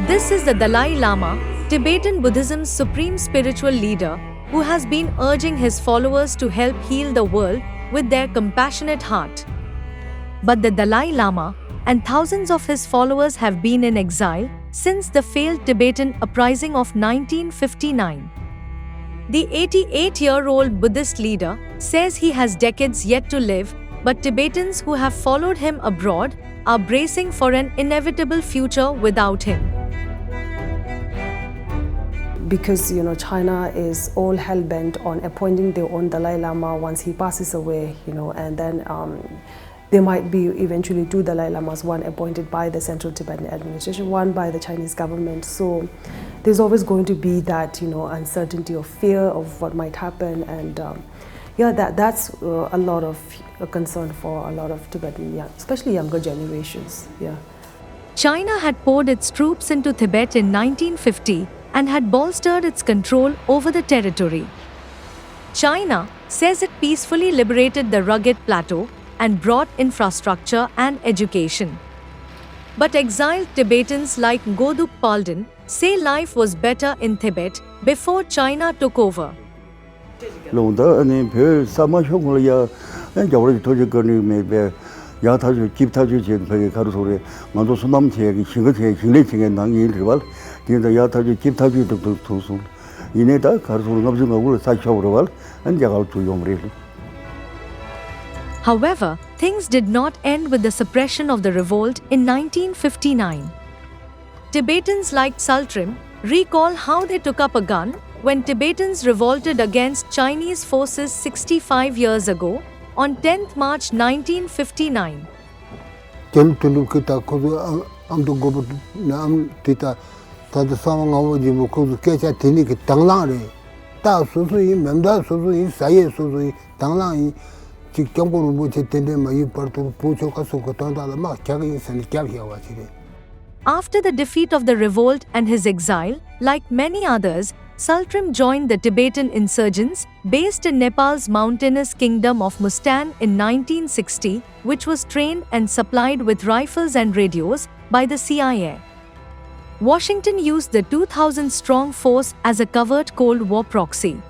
This is the Dalai Lama, Tibetan Buddhism's supreme spiritual leader, who has been urging his followers to help heal the world with their compassionate heart. But the Dalai Lama and thousands of his followers have been in exile since the failed Tibetan Uprising of 1959. The 88-year-old Buddhist leader says he has decades yet to live, but Tibetans who have followed him abroad are bracing for an inevitable future without him. Because China is all hell-bent on appointing their own Dalai Lama once he passes away, and then there might be eventually two Dalai Lamas, one appointed by the Central Tibetan administration, one by the Chinese government. So there's always going to be that uncertainty or fear of what might happen, and that's a lot of concern for a lot of Tibetan, especially younger generations. China had poured its troops into Tibet in 1950 and had bolstered its control over the territory. China says it peacefully liberated the rugged plateau and brought infrastructure and education. But exiled Tibetans like Goduk Palden say life was better in Tibet before China took over. However, things did not end with the suppression of the revolt in 1959. Tibetans like Saltrim recall how they took up a gun when Tibetans revolted against Chinese forces 65 years ago on 10th March 1959. After the defeat of the revolt and his exile, like many others, Saltrim joined the Tibetan insurgents based in Nepal's mountainous kingdom of Mustan in 1960, which was trained and supplied with rifles and radios by the CIA. Washington used the 2,000-strong force as a covert Cold War proxy.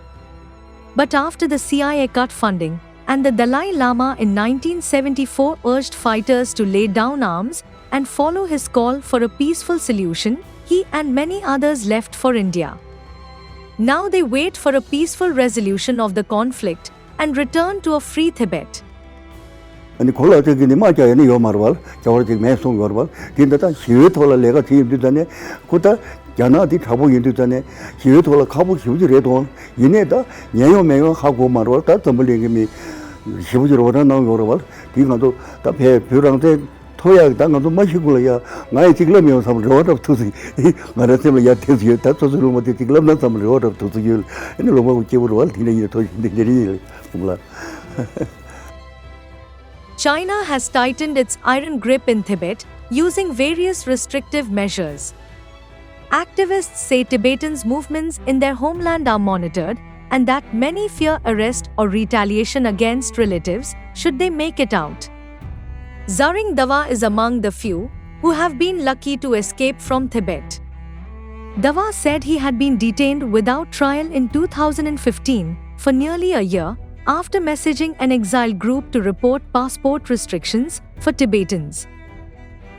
But after the CIA cut funding, and the Dalai Lama in 1974 urged fighters to lay down arms and follow his call for a peaceful solution, he and many others left for India. Now they wait for a peaceful resolution of the conflict and return to a free Tibet. China has tightened its iron grip in Tibet using various restrictive measures. Activists say Tibetans' movements in their homeland are monitored and that many fear arrest or retaliation against relatives should they make it out. Zaring Dawa is among the few who have been lucky to escape from Tibet. Dawa said he had been detained without trial in 2015 for nearly a year after messaging an exile group to report passport restrictions for Tibetans.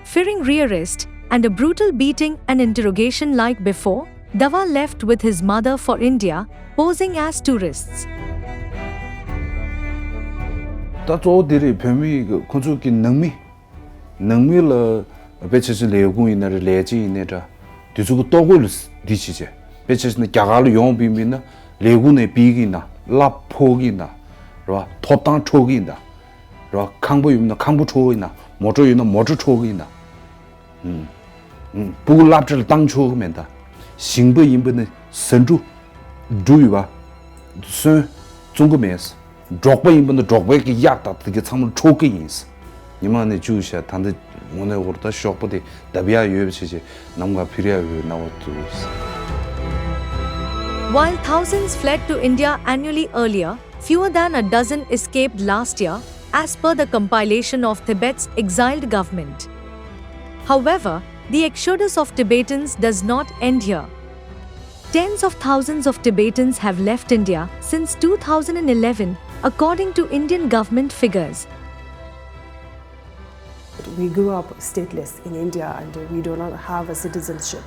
Fearing rearrest and a brutal beating and interrogation like before, Dawa left with his mother for India, posing as tourists. While thousands fled to India annually earlier, fewer than a dozen escaped last year, as per the compilation of Tibet's exiled government. However, the exodus of Tibetans does not end here. Tens of thousands of Tibetans have left India since 2011, according to Indian government figures. We grew up stateless in India and we do not have a citizenship.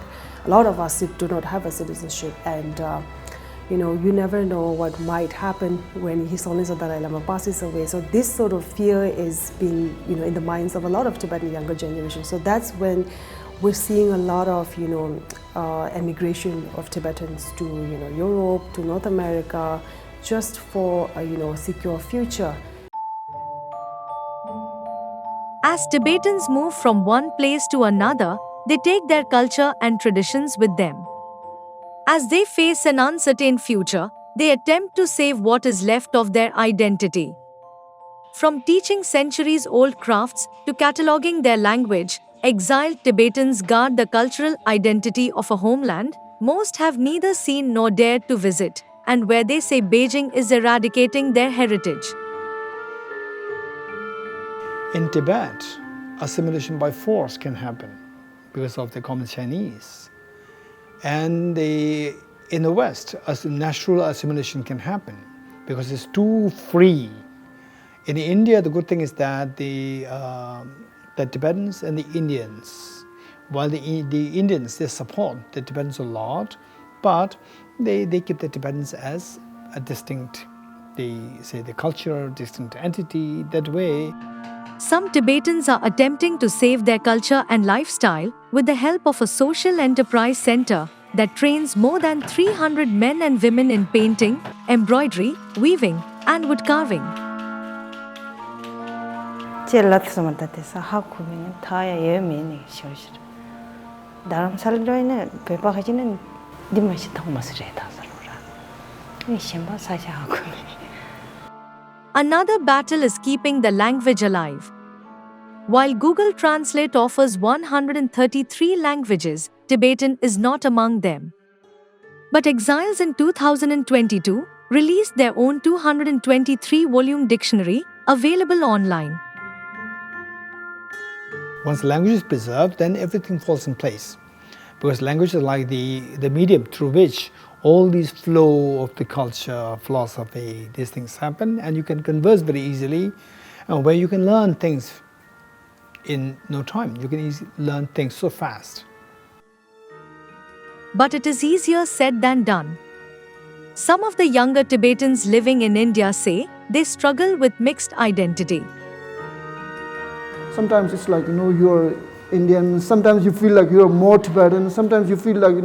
A lot of us do not have a citizenship, and you never know what might happen when His Holiness the Dalai Lama passes away. So this sort of fear is being in the minds of a lot of Tibetan younger generation. So that's when we're seeing a lot of emigration of Tibetans to Europe, to North America, just for a secure future. As Tibetans move from one place to another, they take their culture and traditions with them. As they face an uncertain future, they attempt to save what is left of their identity. From teaching centuries-old crafts to cataloging their language, exiled Tibetans guard the cultural identity of a homeland most have neither seen nor dared to visit, and where they say Beijing is eradicating their heritage. In Tibet, assimilation by force can happen because of the common Chinese. And in the West, natural assimilation can happen because it's too free. In India, the good thing is that the Tibetans and the Indians, while the Indians, they support the Tibetans a lot, but they keep the Tibetans as a distinct, the culture, distinct entity, that way. Some Tibetans are attempting to save their culture and lifestyle with the help of a social enterprise center that trains more than 300 men and women in painting, embroidery, weaving, and wood carving. Another battle is keeping the language alive. While Google Translate offers 133 languages, Tibetan is not among them. But Exiles in 2022 released their own 223-volume dictionary, available online. Once language is preserved, then everything falls in place. Because language is like the medium through which all these flow of the culture, philosophy, these things happen, and you can converse very easily, and where you can learn things in no time. You can easily learn things so fast. But it is easier said than done. Some of the younger Tibetans living in India say they struggle with mixed identity. Sometimes it's like, you're Indian, sometimes you feel like you're more Tibetan, sometimes you feel like,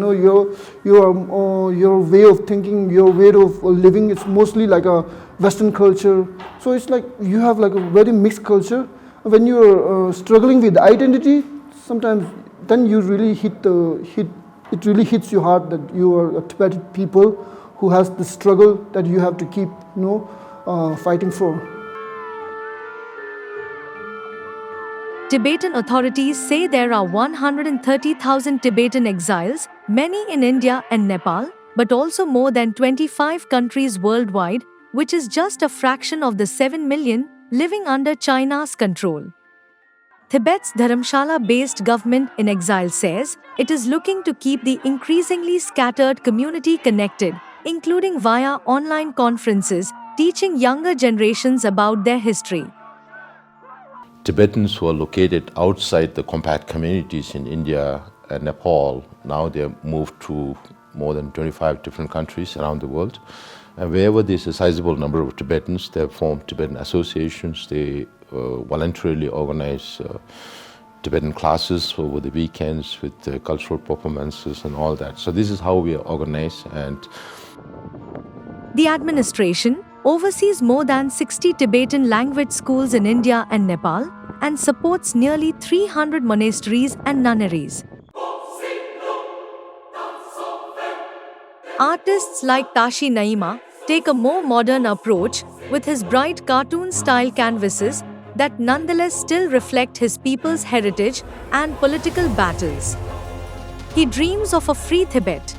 your way of thinking, your way of living is mostly like a Western culture. So it's like you have like a very mixed culture. When you're struggling with identity, sometimes then you really it really hits you hard that you are a Tibetan people who has the struggle that you have to keep, fighting for. Tibetan authorities say there are 130,000 Tibetan exiles, many in India and Nepal, but also more than 25 countries worldwide, which is just a fraction of the 7 million living under China's control. Tibet's Dharamshala-based government in exile says it is looking to keep the increasingly scattered community connected, including via online conferences, teaching younger generations about their history. Tibetans who are located outside the compact communities in India and Nepal, now they have moved to more than 25 different countries around the world. And wherever there's a sizable number of Tibetans, they have formed Tibetan associations. They voluntarily organize Tibetan classes over the weekends with cultural performances and all that. So this is how we are organized. And the administration oversees more than 60 Tibetan language schools in India and Nepal and supports nearly 300 monasteries and nunneries. Artists like Tashi Naima take a more modern approach with his bright cartoon-style canvases that nonetheless still reflect his people's heritage and political battles. He dreams of a free Tibet.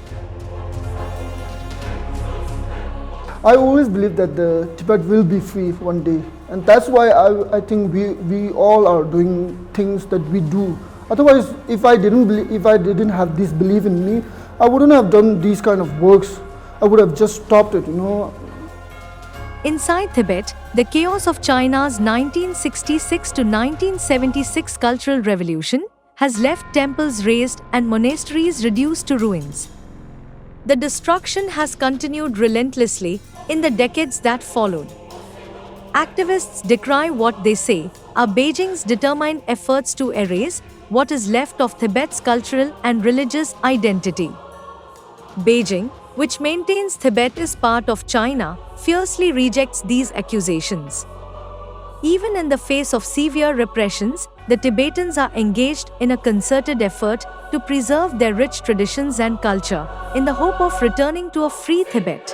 I always believe that the Tibet will be free one day, and that's why I think we all are doing things that we do Otherwise, if I didn't have this belief in me, I wouldn't have done these kind of works. I would have just stopped it, you know. Inside Tibet, the chaos of China's 1966 to 1976 Cultural Revolution has left temples razed and monasteries reduced to ruins. The destruction has continued relentlessly in the decades that followed. Activists decry what they say are Beijing's determined efforts to erase what is left of Tibet's cultural and religious identity. Beijing, which maintains Tibet is part of China, fiercely rejects these accusations. Even in the face of severe repressions, the Tibetans are engaged in a concerted effort to preserve their rich traditions and culture, in the hope of returning to a free Tibet.